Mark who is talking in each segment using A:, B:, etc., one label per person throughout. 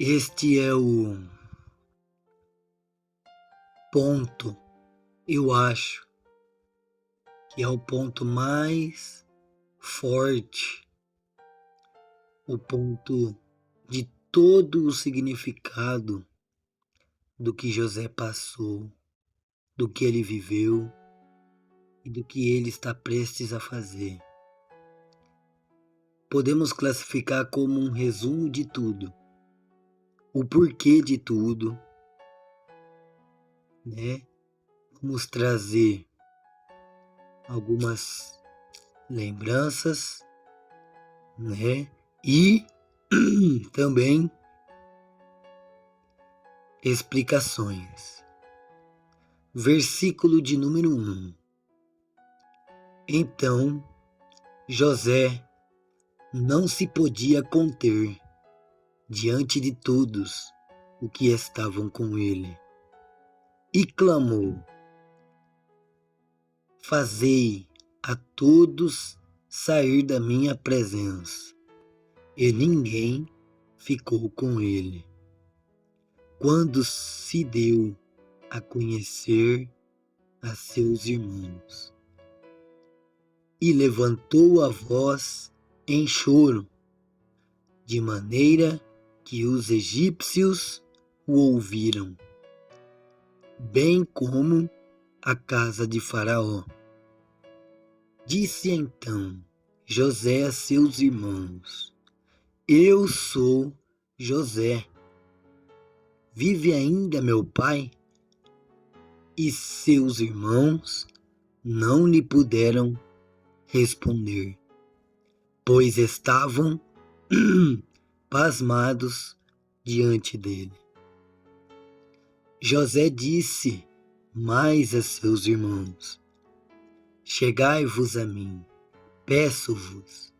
A: Este é o ponto, eu acho, que é o ponto mais forte, o ponto de todo o significado do que José passou, do que ele viveu e do que ele está prestes a fazer. Podemos classificar como um resumo de tudo, o porquê de tudo, né? Vamos trazer algumas lembranças, né? E também explicações. Versículo de número 1. Então José não se podia conter diante de todos o que estavam com ele, e clamou: Fazei a todos sair da minha presença. E ninguém ficou com ele. Quando se deu a conhecer a seus irmãos, e levantou a voz em choro, de maneira que os egípcios o ouviram, bem como a casa de Faraó. Disse então José a seus irmãos: Eu sou José. Vive ainda meu pai? E seus irmãos não lhe puderam responder, pois estavam pasmados diante dele. José disse mais a seus irmãos: Chegai-vos a mim, peço-vos.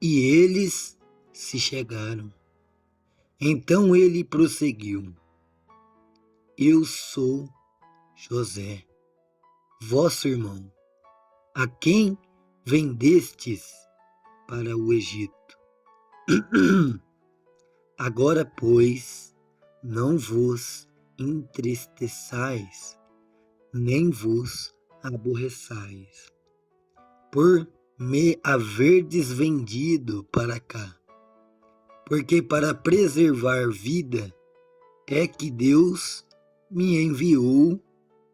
A: E eles se chegaram. Então ele prosseguiu: Eu sou José, vosso irmão, a quem vendestes para o Egito. Agora, pois, não vos entristeçais, nem vos aborreçais, por me haverdes vendido para cá, porque para preservar vida é que Deus me enviou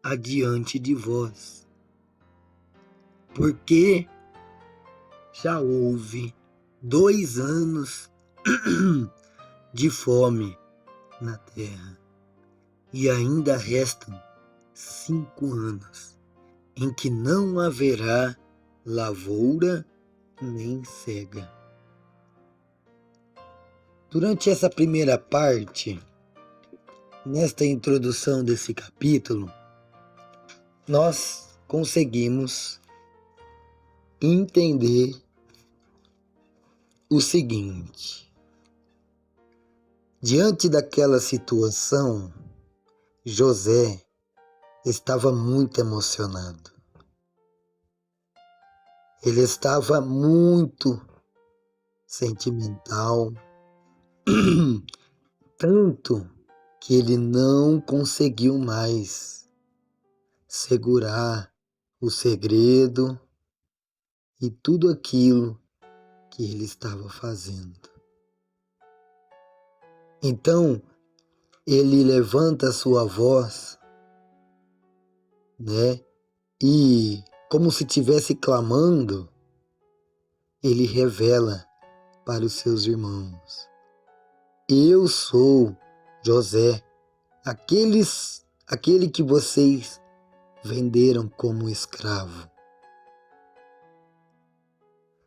A: adiante de vós. Porque já houve 2 anos de fome na terra, e ainda restam 5 anos, em que não haverá lavoura nem cega. Durante essa primeira parte, nesta introdução desse capítulo, nós conseguimos entender o seguinte: diante daquela situação, José estava muito emocionado. Ele estava muito sentimental, tanto que ele não conseguiu mais segurar o segredo e tudo aquilo que ele estava fazendo. Então, ele levanta a sua voz, né? E, como se estivesse clamando, ele revela para os seus irmãos: Eu sou José, aquele que vocês venderam como escravo.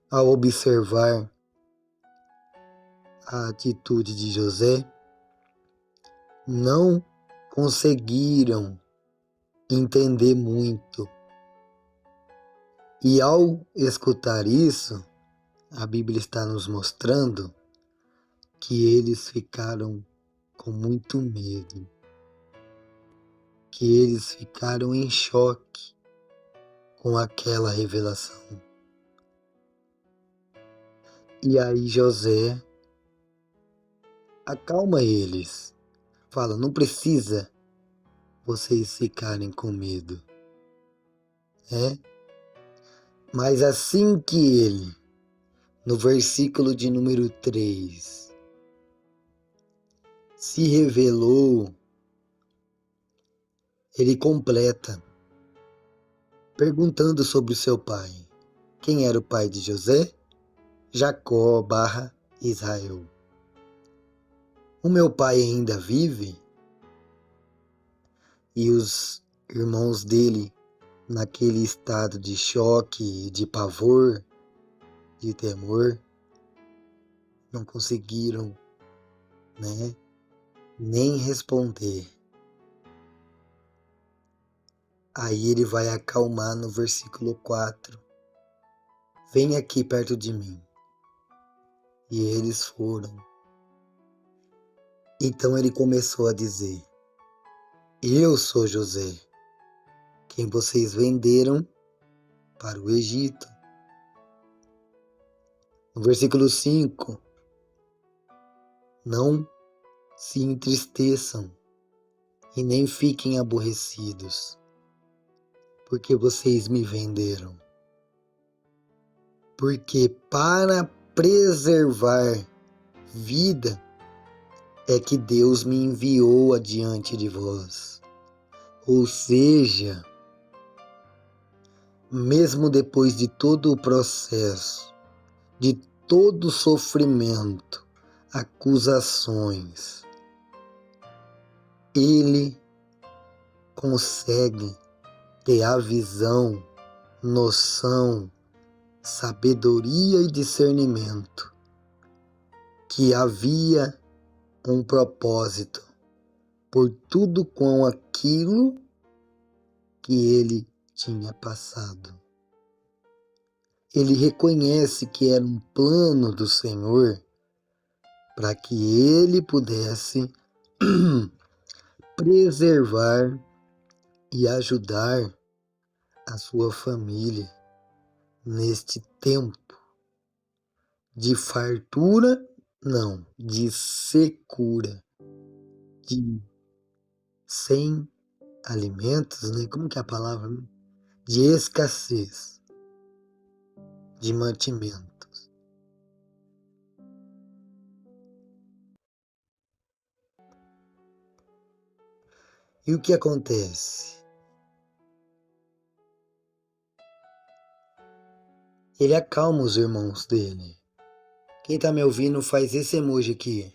A: Ao observar a atitude de José, não conseguiram entender muito. E ao escutar isso, a Bíblia está nos mostrando que eles ficaram com muito medo, que eles ficaram em choque com aquela revelação. E aí José acalma eles. Fala, não precisa vocês ficarem com medo, né? Mas assim que ele, no versículo de número 3, se revelou, ele completa, perguntando sobre o seu pai. Quem era o pai de José? Jacó barra Israel. O meu pai ainda vive? E os irmãos dele, naquele estado de choque, de pavor, de temor, não conseguiram, né, nem responder. Aí ele vai acalmar no versículo 4. Vem aqui perto de mim. E eles foram. Então ele começou a dizer, eu sou José, quem vocês venderam para o Egito. No versículo 5, não se entristeçam e nem fiquem aborrecidos, porque vocês me venderam. Porque para preservar vida é que Deus me enviou adiante de vós. Ou seja, mesmo depois de todo o processo, de todo o sofrimento, acusações, ele consegue ter a visão, noção, sabedoria e discernimento que havia um propósito por tudo com aquilo que ele tinha passado. Ele reconhece que era um plano do Senhor para que ele pudesse preservar e ajudar a sua família neste tempo de fartura, não, de secura, de sem alimentos, né? Como que é a palavra? De escassez de mantimentos. E o que acontece? Ele acalma os irmãos dele. Quem tá me ouvindo faz esse emoji aqui.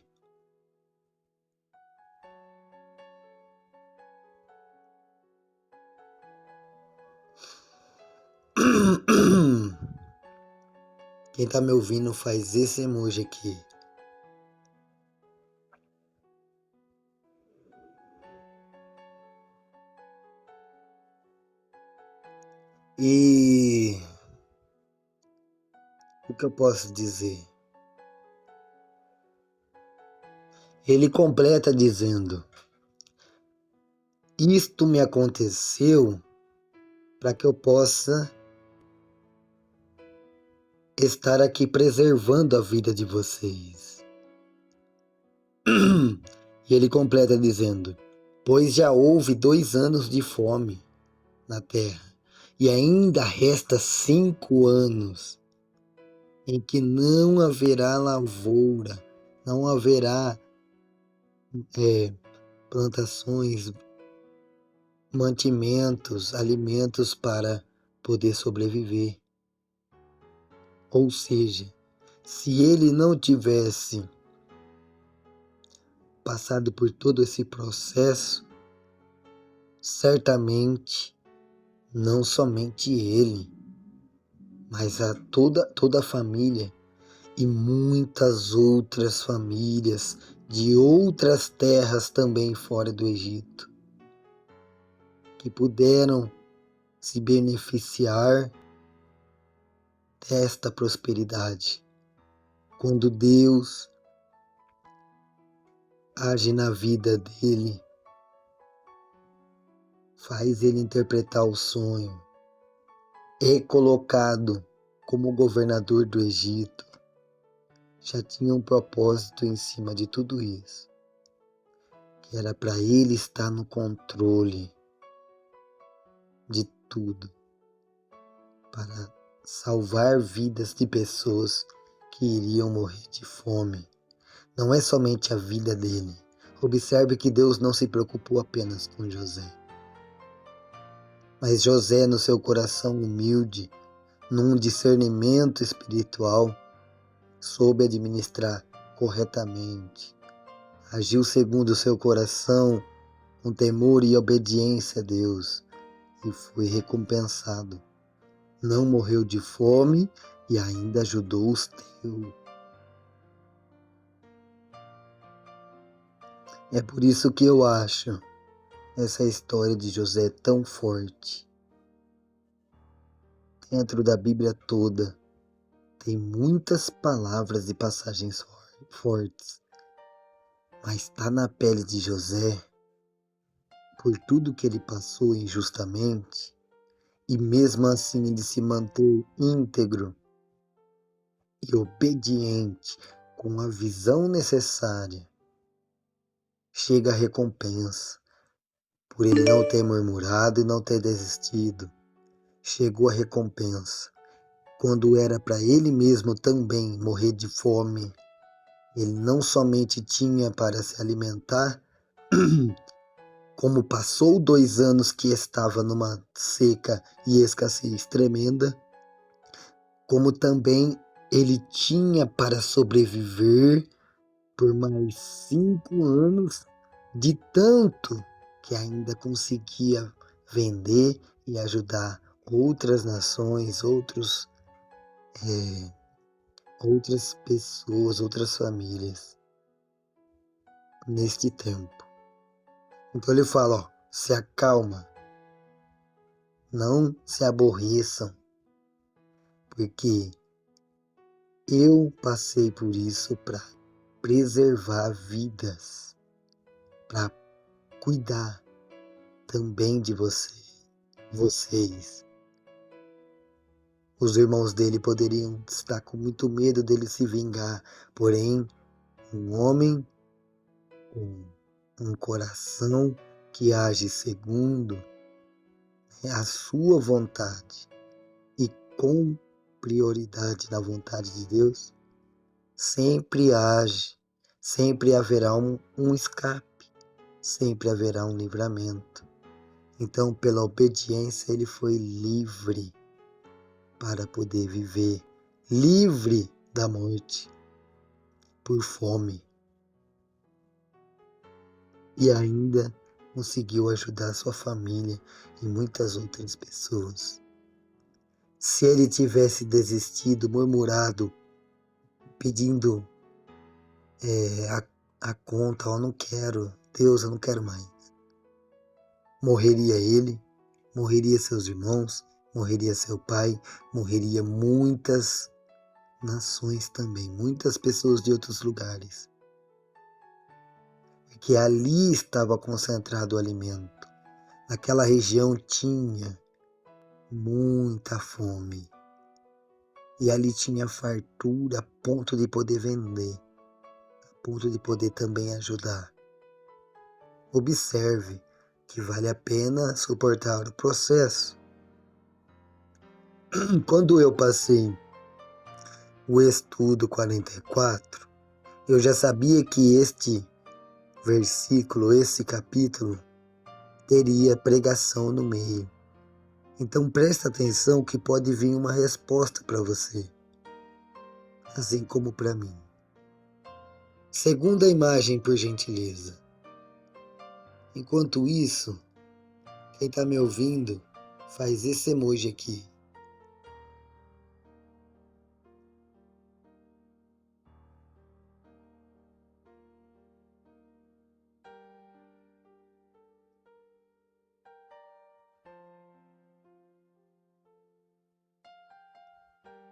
A: Quem tá me ouvindo faz esse emoji aqui. E o que eu posso dizer? Ele completa dizendo: isto me aconteceu para que eu possa estar aqui preservando a vida de vocês. E ele completa dizendo: pois já houve 2 anos de fome na terra, e ainda resta 5 anos em que não haverá lavoura, não haverá plantações, mantimentos, alimentos para poder sobreviver. Ou seja, se ele não tivesse passado por todo esse processo, certamente não somente ele, mas toda a família e muitas outras famílias de outras terras também fora do Egito, que puderam se beneficiar desta prosperidade, quando Deus age na vida dele, faz ele interpretar o sonho, é colocado como governador do Egito, já tinha um propósito em cima de tudo isso, que era para ele estar no controle de tudo, para salvar vidas de pessoas que iriam morrer de fome. Não é somente a vida dele. Observe que Deus não se preocupou apenas com José. Mas José, no seu coração humilde, num discernimento espiritual, soube administrar corretamente. Agiu segundo o seu coração, com temor e obediência a Deus, e foi recompensado. Não morreu de fome e ainda ajudou os teus. É por isso que eu acho essa história de José tão forte. Dentro da Bíblia toda, tem muitas palavras e passagens fortes, mas está na pele de José, por tudo que ele passou injustamente, e mesmo assim ele se manter íntegro e obediente, com a visão necessária, chega a recompensa, por ele não ter murmurado e não ter desistido. Chegou a recompensa. Quando era para ele mesmo também morrer de fome, ele não somente tinha para se alimentar, como passou 2 anos que estava numa seca e escassez tremenda, como também ele tinha para sobreviver por mais 5 anos, de tanto que ainda conseguia vender e ajudar outras nações, outras pessoas, outras famílias neste tempo. Então ele fala, ó, se acalma, não se aborreçam, porque eu passei por isso para preservar vidas, para cuidar também de vocês. Os irmãos dele poderiam estar com muito medo dele se vingar, porém, um homem com um coração que age segundo a sua vontade e com prioridade na vontade de Deus, sempre age, sempre haverá um escape, sempre haverá um livramento. Então, pela obediência, ele foi livre para poder viver, livre da morte por fome. E ainda conseguiu ajudar sua família e muitas outras pessoas. Se ele tivesse desistido, murmurado, pedindo a conta, eu não quero, Deus, eu não quero mais. Morreria ele, morreria seus irmãos, morreria seu pai, morreria muitas nações também, muitas pessoas de outros lugares. Porque ali estava concentrado o alimento. Naquela região tinha muita fome. E ali tinha fartura a ponto de poder vender, a ponto de poder também ajudar. Observe que vale a pena suportar o processo. Quando eu passei o estudo 44, eu já sabia que este versículo, esse capítulo, teria pregação no meio. Então presta atenção que pode vir uma resposta para você, assim como para mim. Segunda imagem, por gentileza. Enquanto isso, quem está me ouvindo, faz esse emoji aqui.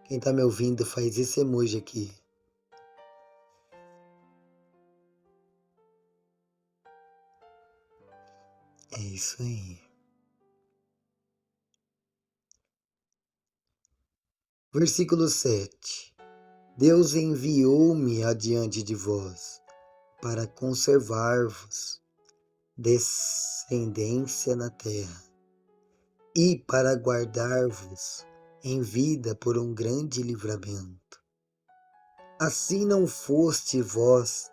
A: Quem está me ouvindo, faz esse emoji aqui. É isso aí. Versículo 7. Deus enviou-me adiante de vós para conservar-vos descendência na terra e para guardar-vos em vida por um grande livramento. Assim não foste vós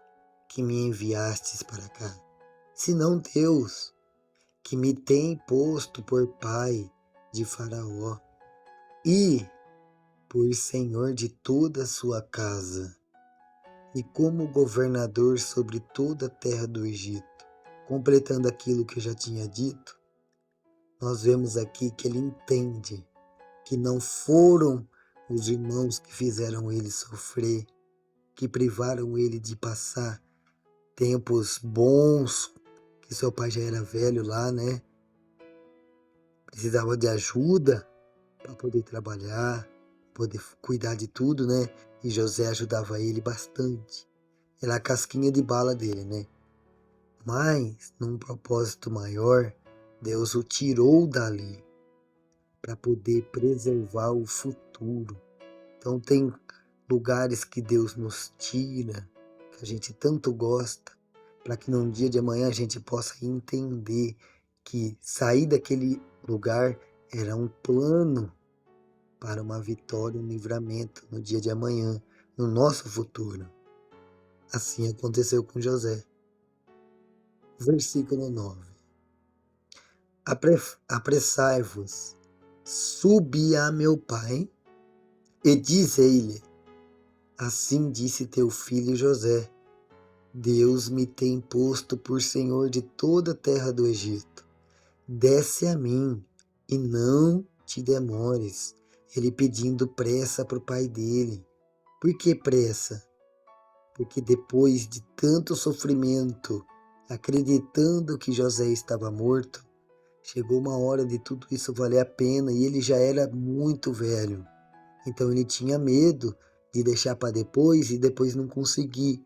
A: que me enviastes para cá, senão Deus, que me tem posto por pai de Faraó e por senhor de toda a sua casa, e como governador sobre toda a terra do Egito. Completando aquilo que eu já tinha dito, nós vemos aqui que ele entende que não foram os irmãos que fizeram ele sofrer, que privaram ele de passar tempos bons, que seu pai já era velho lá, né? Precisava de ajuda para poder trabalhar, poder cuidar de tudo, né? E José ajudava ele bastante. Era a casquinha de bala dele, né? Mas, num propósito maior, Deus o tirou dali para poder preservar o futuro. Então tem lugares que Deus nos tira, que a gente tanto gosta, para que num dia de amanhã a gente possa entender que sair daquele lugar era um plano para uma vitória, um livramento no dia de amanhã, no nosso futuro. Assim aconteceu com José. Versículo 9. Apressai-vos, subi a meu pai, e dizei-lhe, assim disse teu filho José, Deus me tem posto por senhor de toda a terra do Egito. Desce a mim, e não te demores. Ele pedindo pressa para o pai dele. Por que pressa? Porque depois de tanto sofrimento, acreditando que José estava morto, chegou uma hora de tudo isso valer a pena e ele já era muito velho. Então ele tinha medo de deixar para depois e depois não conseguir,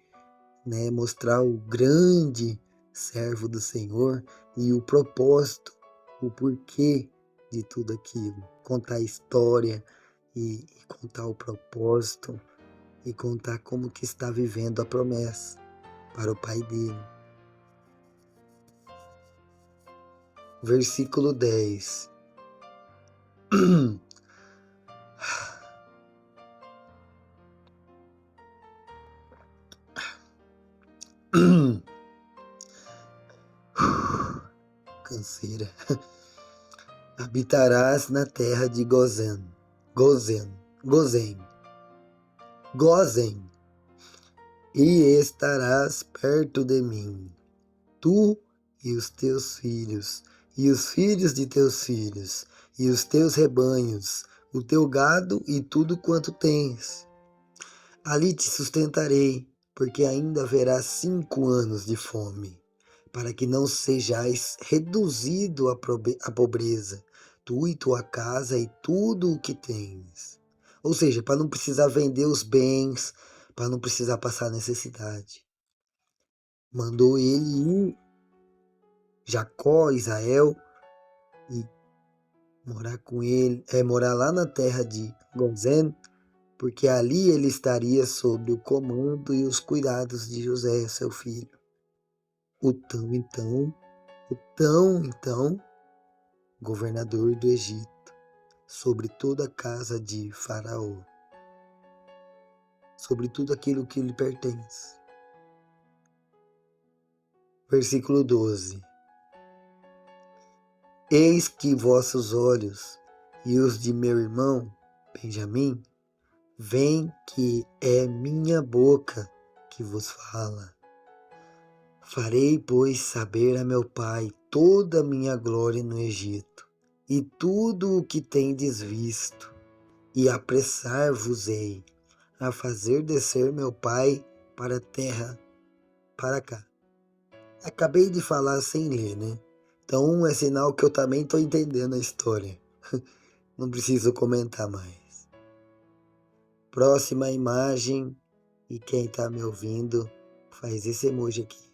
A: né, mostrar o grande servo do Senhor e o propósito, o porquê de tudo aquilo. Contar a história e contar o propósito e contar como que está vivendo a promessa para o pai dele. Versículo 10. Canseira. Habitarás na terra de Gozen, Gozen, e estarás perto de mim, tu e os teus filhos, e os filhos de teus filhos, e os teus rebanhos, o teu gado e tudo quanto tens. Ali te sustentarei, porque ainda haverá 5 anos de fome, para que não sejais reduzido à pobreza, tu e tua casa e tudo o que tens. Ou seja, para não precisar vender os bens, para não precisar passar necessidade. Mandou ele ir, Jacó, Israel, e morar com ele, morar lá na terra de Gozém, porque ali ele estaria sob o comando e os cuidados de José, seu filho. O tão então, governador do Egito, sobre toda a casa de Faraó, sobre tudo aquilo que lhe pertence. Versículo 12. Eis que vossos olhos e os de meu irmão, Benjamim, veem que é minha boca que vos fala. Farei, pois, saber a meu pai toda a minha glória no Egito, e tudo o que tendes visto, e apressar-vos-ei a fazer descer meu pai para a terra, para cá. Acabei de falar sem ler, né? Então é sinal que eu também estou entendendo a história. Não preciso comentar mais. Próxima imagem, e quem está me ouvindo, faz esse emoji aqui.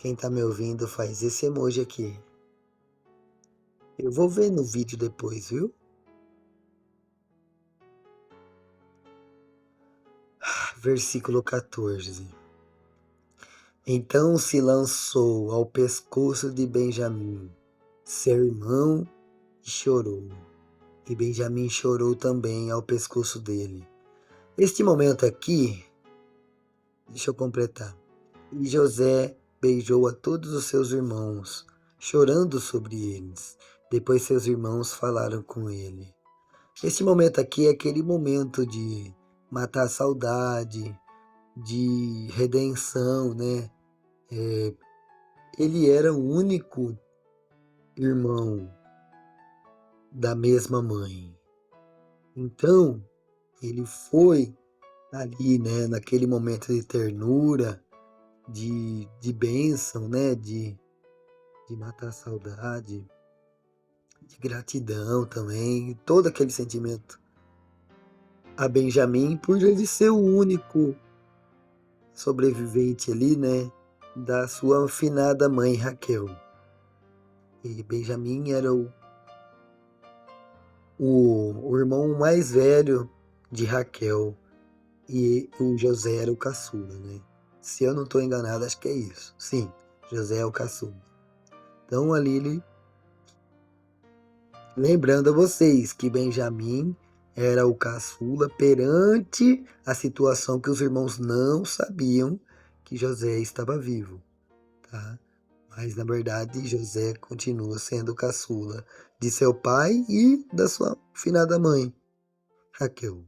A: Quem tá me ouvindo faz esse emoji aqui. Eu vou ver no vídeo depois, viu? Versículo 14. Então se lançou ao pescoço de Benjamim, seu irmão, e chorou. E Benjamim chorou também ao pescoço dele. Este momento aqui, deixa eu completar. E José beijou a todos os seus irmãos, chorando sobre eles. Depois seus irmãos falaram com ele. Este momento aqui é aquele momento de matar a saudade, de redenção, né? Ele era o único irmão da mesma mãe. Então, ele foi ali, né, naquele momento de ternura, de bênção, né, de matar a saudade, de gratidão também, todo aquele sentimento a Benjamim, por ele ser o único sobrevivente ali, né, da sua finada mãe Raquel. E Benjamim era o irmão mais velho de Raquel e o José era o caçula, né? Se eu não estou enganado, acho que é isso. Sim, José é o caçula. Então ali ele, lembrando a vocês que Benjamim era o caçula perante a situação que os irmãos não sabiam que José estava vivo, tá? Mas na verdade José continua sendo o caçula de seu pai e da sua finada mãe, Raquel.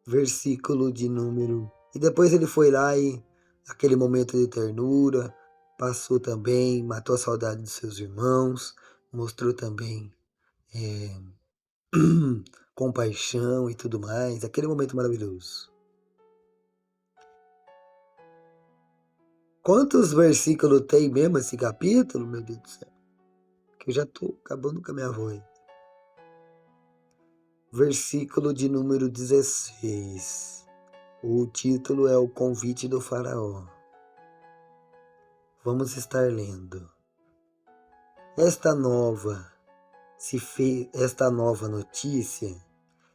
A: Versículo de número. E depois ele foi lá e, aquele momento de ternura, passou também, matou a saudade dos seus irmãos, mostrou também compaixão e tudo mais, aquele momento maravilhoso. Quantos versículos tem mesmo esse capítulo, meu Deus do céu? Que eu já estou acabando com a minha voz. Versículo de número 16. O título é O Convite do Faraó. Vamos estar lendo. Esta nova notícia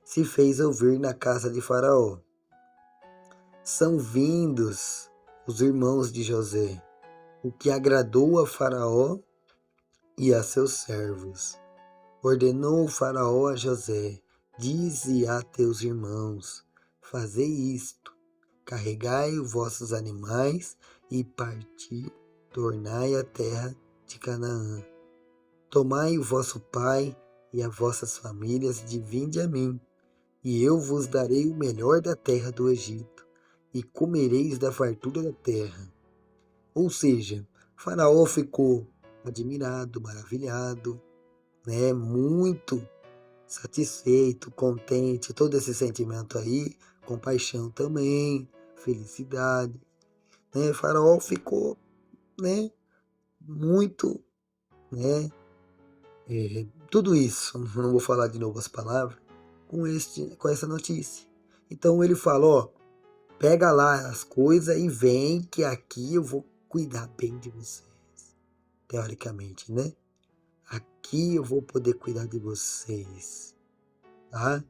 A: se fez ouvir na casa de Faraó. São vindos os irmãos de José, o que agradou a Faraó e a seus servos. Ordenou o Faraó a José: dize a teus irmãos, fazei isto, carregai os vossos animais e parti, tornai a terra de Canaã. Tomai o vosso pai e as vossas famílias de vinde a mim, e eu vos darei o melhor da terra do Egito, e comereis da fartura da terra. Ou seja, Faraó ficou admirado, maravilhado, né, muito satisfeito, contente, todo esse sentimento aí, compaixão também, felicidade, né? Faraó ficou, né, muito, né, tudo isso, não vou falar de novo as palavras, com essa notícia. Então ele fala, ó, pega lá as coisas e vem que aqui eu vou cuidar bem de vocês, teoricamente, né? Aqui eu vou poder cuidar de vocês, tá?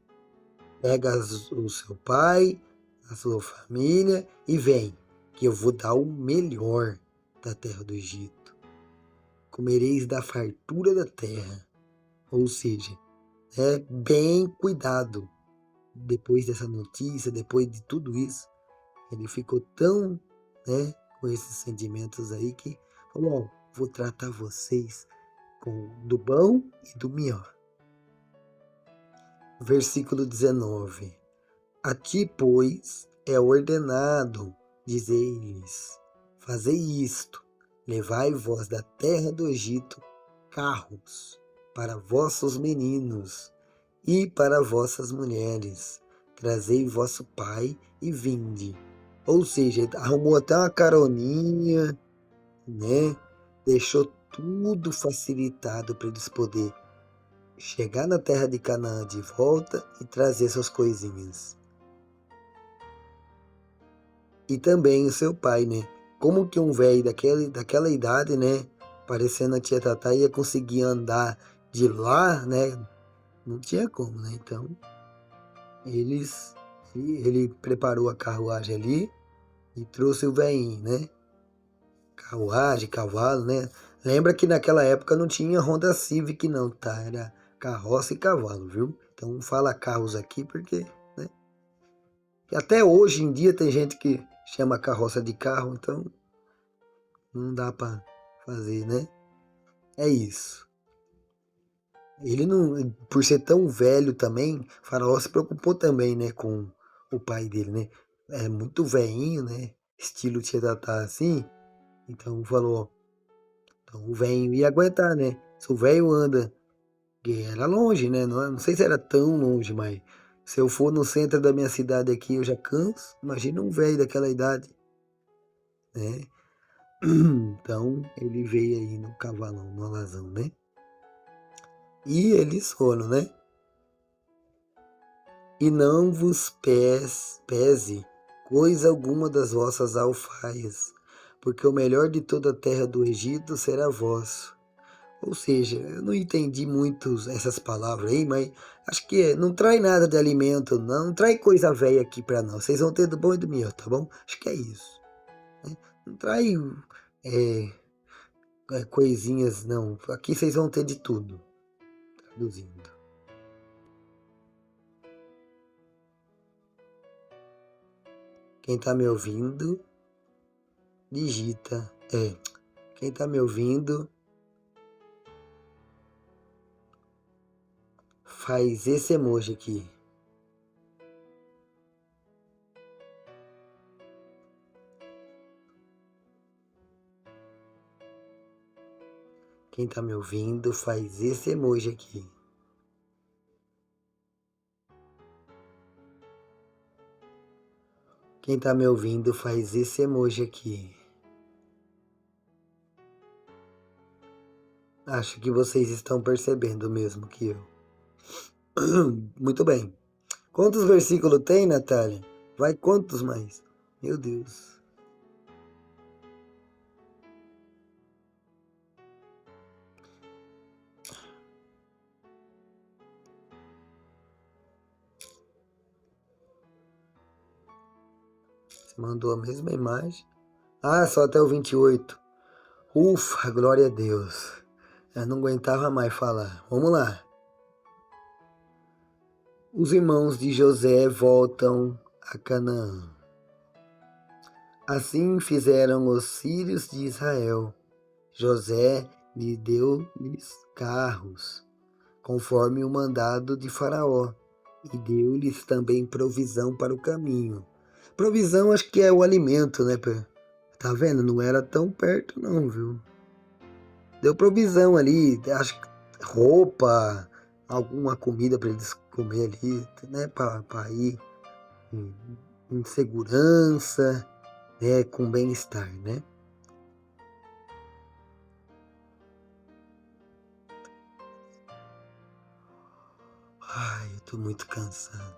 A: Pega o seu pai, a sua família e vem, que eu vou dar o melhor da terra do Egito. Comereis da fartura da terra, ou seja, é bem cuidado. Depois dessa notícia, depois de tudo isso, ele ficou tão, né, com esses sentimentos aí que falou, ó, vou tratar vocês do bom e do melhor. Versículo 19. A ti, pois, é ordenado, dizei-lhes, fazei isto, levai vós da terra do Egito carros para vossos meninos e para vossas mulheres, trazei vosso pai e vinde. Ou seja, arrumou até uma caroninha, né? Deixou tudo facilitado para eles poderem chegar na terra de Canaã de volta e trazer suas coisinhas. e também o seu pai, né? Como que um velho daquela idade, né? Parecendo a tia Tatá, ia conseguir andar de lá, né? Não tinha como, né? Então, eles, ele preparou a carruagem ali e trouxe o velhinho, né? Carruagem, cavalo, né? Lembra que naquela época não tinha Honda Civic não, tá? Era carroça e cavalo, viu? Então fala carros aqui porque, né? E até hoje em dia tem gente que chama carroça de carro, então não dá pra fazer, né? É isso. Ele não, por ser tão velho também, Faraó se preocupou também, né, com o pai dele, né? É muito velhinho, né? Estilo Tietatá assim. Então falou, então o velho ia aguentar, né? Se o velho anda, que era longe, né? Não sei se era tão longe, mas se eu for no centro da minha cidade aqui, eu já canso. Imagina um velho daquela idade, né? Então ele veio aí no cavalão, no alazão, né? E eles foram, né? E não vos pese coisa alguma das vossas alfaias, porque o melhor de toda a terra do Egito será vosso. Ou seja, eu não entendi muito essas palavras aí, mas acho que não traz nada de alimento, não traz coisa velha aqui para nós. Vocês vão ter do bom e do melhor, tá bom? Acho que é isso. Né? Não traz é, coisinhas, não. Aqui vocês vão ter de tudo. Traduzindo. Quem tá me ouvindo, digita. Quem tá me ouvindo, faz esse emoji aqui. Quem tá me ouvindo, faz esse emoji aqui. Quem tá me ouvindo, faz esse emoji aqui. Acho que vocês estão percebendo mesmo que eu. Muito bem. Quantos versículos tem, Natália? Vai quantos mais? Meu Deus. Você mandou a mesma imagem? Ah, só até o 28. Ufa, glória a Deus. Eu não aguentava mais falar. Vamos lá. Os irmãos de José voltam a Canaã. Assim fizeram os sírios de Israel. José lhe deu-lhes carros, conforme o mandado de Faraó, e deu-lhes também provisão para o caminho. Provisão acho que é o alimento, né? Tá vendo? Não era tão perto não, viu? Deu provisão ali, acho que roupa, alguma comida para eles comer ali, né? Para ir em, em segurança, né? Com bem-estar, né? Ai, eu tô muito cansado.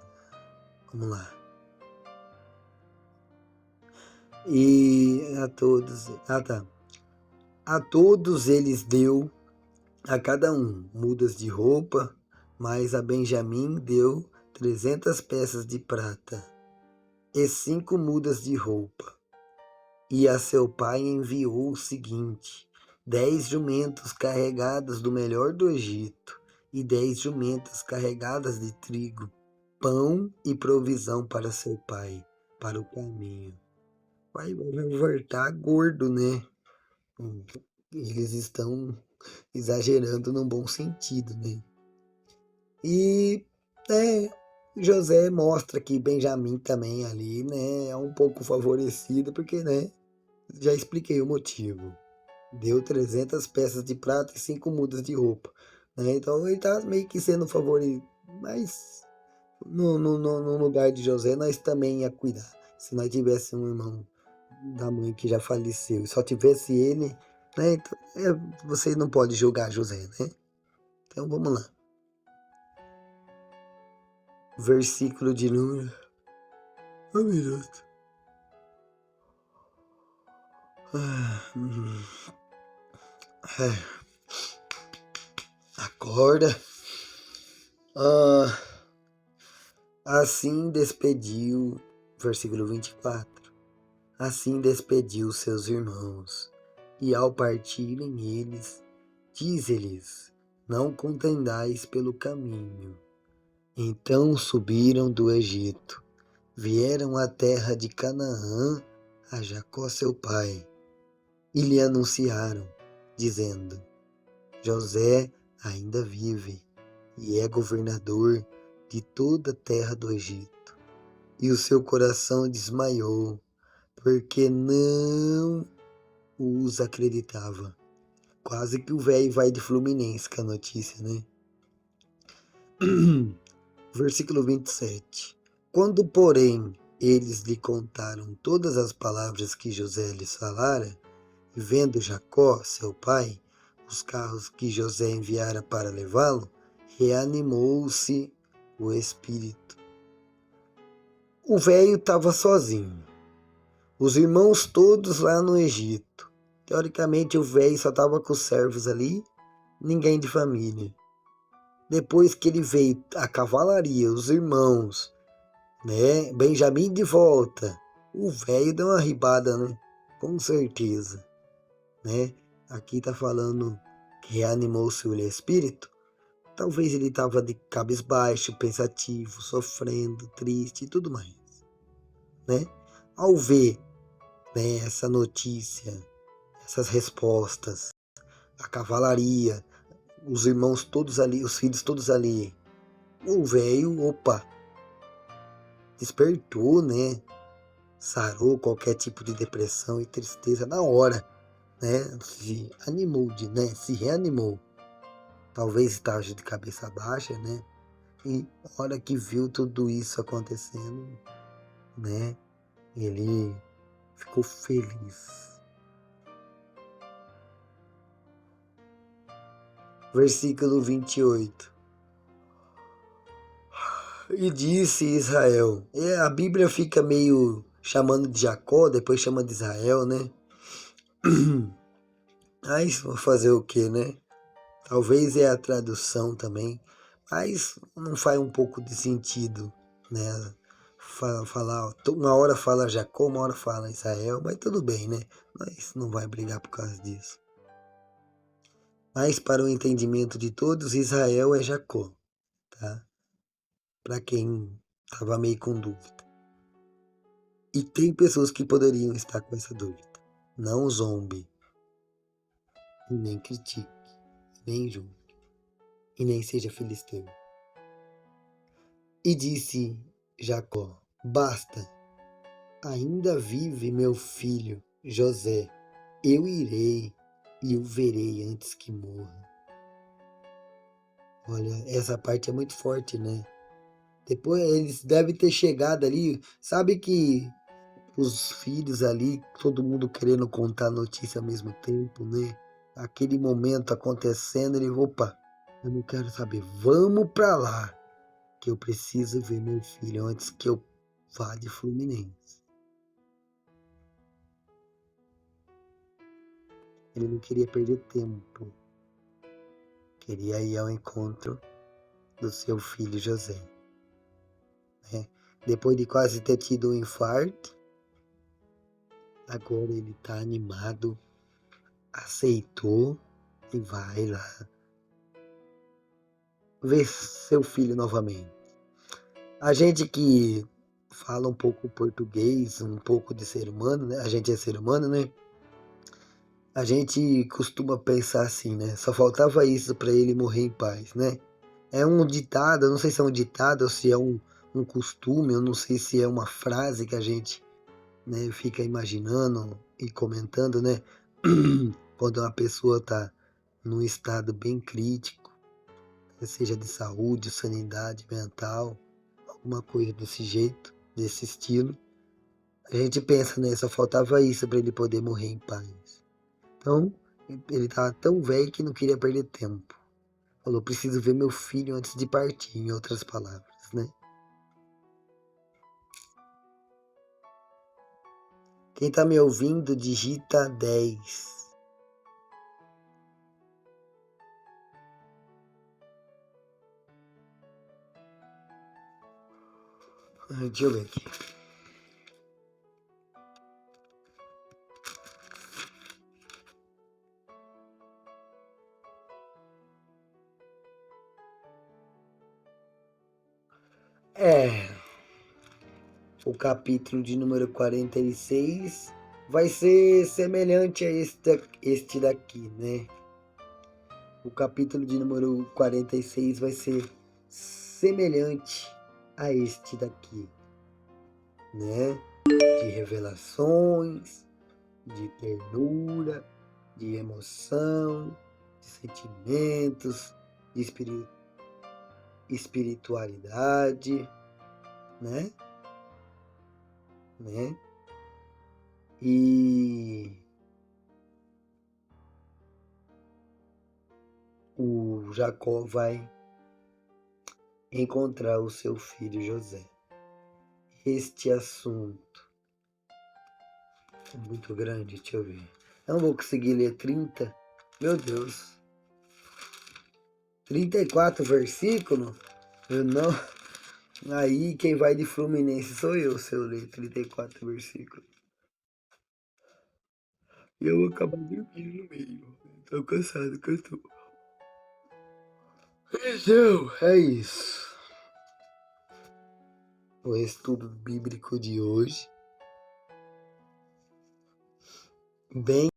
A: Vamos lá. E a todos. Ah, tá. A todos eles deu, a cada um, mudas de roupa, mas a Benjamim deu 300 peças de prata e 5 mudas de roupa. E a seu pai enviou o seguinte: 10 jumentos carregadas do melhor do Egito, e 10 jumentas carregadas de trigo, pão e provisão para seu pai, para o caminho. Vai voltar gordo, né? Hum, Eles estão exagerando num bom sentido, né? E é, José mostra que Benjamim também ali, né, é um pouco favorecido, porque, né, já expliquei o motivo. Deu 300 peças de prata e 5 mudas de roupa, né? Então ele tá meio que sendo favorecido, mas no lugar de José nós também ia cuidar. Se nós tivesse um irmão da mãe que já faleceu e só tivesse ele, né? Então, você não pode julgar José, né? Então vamos lá. Versículo de número. Um minuto. Acorda. Ah, assim despediu, versículo 24. Assim despediu seus irmãos, e ao partirem eles, diz-lhes: não contendais pelo caminho. Então subiram do Egito, vieram à terra de Canaã, a Jacó seu pai, e lhe anunciaram, dizendo: José ainda vive, e é governador de toda a terra do Egito. E o seu coração desmaiou, porque não os acreditava. Quase que o velho vai de Fluminense com a notícia, né? Versículo 27. Quando, porém, eles lhe contaram todas as palavras que José lhes falara, e vendo Jacó, seu pai, os carros que José enviara para levá-lo, reanimou-se o espírito. O velho estava sozinho. Os irmãos todos lá no Egito. Teoricamente, o velho só estava com os servos ali, ninguém de família. Depois que ele veio a cavalaria, os irmãos, né, Benjamim de volta, o velho deu uma ribada, né? Com certeza, né? Aqui tá falando que reanimou-se o espírito. Talvez ele estava de cabisbaixo, pensativo, sofrendo, triste e tudo mais, né? Ao ver, né, essa notícia, essas respostas, a cavalaria, os irmãos todos ali, os filhos todos ali, o velho, opa, despertou, né? Sarou qualquer tipo de depressão e tristeza na hora, né? Se animou, né? Se reanimou. Talvez estava de cabeça baixa, né? E na hora que viu tudo isso acontecendo, né? Ele ficou feliz. Versículo 28. E disse Israel. A Bíblia fica meio chamando de Jacó, depois chama de Israel, né? Mas vou fazer o que, né? Talvez é a tradução também, mas não faz um pouco de sentido, né? Falar, uma hora fala Jacó, uma hora fala Israel, mas tudo bem, né? Mas não vai brigar por causa disso. Mas para o entendimento de todos, Israel é Jacó, tá? Para quem estava meio com dúvida. E tem pessoas que poderiam estar com essa dúvida. Não zombe, e nem critique, nem julgue, e nem seja filisteu. E disse Jacó: basta, ainda vive meu filho José. Eu irei e o verei antes que morra. Olha, essa parte é muito forte, né? Depois eles devem ter chegado ali. Sabe que os filhos ali, todo mundo querendo contar a notícia ao mesmo tempo, né? Aquele momento acontecendo, ele, opa, eu não quero saber, vamos pra lá, que eu preciso ver meu filho antes que eu vá de Fluminense. Ele não queria perder tempo, queria ir ao encontro do seu filho José, né? Depois de quase ter tido um infarto, agora ele está animado, aceitou e vai lá ver seu filho novamente. A gente que fala um pouco português, um pouco de ser humano, né? A gente é ser humano, né? A gente costuma pensar assim, né? Só faltava isso para ele morrer em paz, né? É um ditado, eu não sei se é um ditado ou se é um costume, eu não sei se é uma frase que a gente, né, fica imaginando e comentando, né? Quando uma pessoa está num estado bem crítico, seja de saúde, sanidade mental, alguma coisa desse jeito, desse estilo, a gente pensa, né? Só faltava isso para ele poder morrer em paz. Então, ele estava tão velho que não queria perder tempo. Falou, preciso ver meu filho antes de partir, em outras palavras, né? Quem tá me ouvindo, digita 10. Deixa eu ver aqui. O capítulo de número 46 vai ser semelhante a este daqui, né? O capítulo de número 46 vai ser semelhante a este daqui, né? De revelações, de ternura, de emoção, de sentimentos, de espiritualidade, né? E o Jacó vai encontrar o seu filho José. Este assunto é muito grande, deixa eu ver. Eu não vou conseguir ler 30. Meu Deus. 34 versículos? Eu não. Aí quem vai de Fluminense sou eu, se eu ler 34 versículos. E eu vou acabar dormindo no meio. Tô cansado que eu tô. Então, é isso. O estudo bíblico de hoje. Bem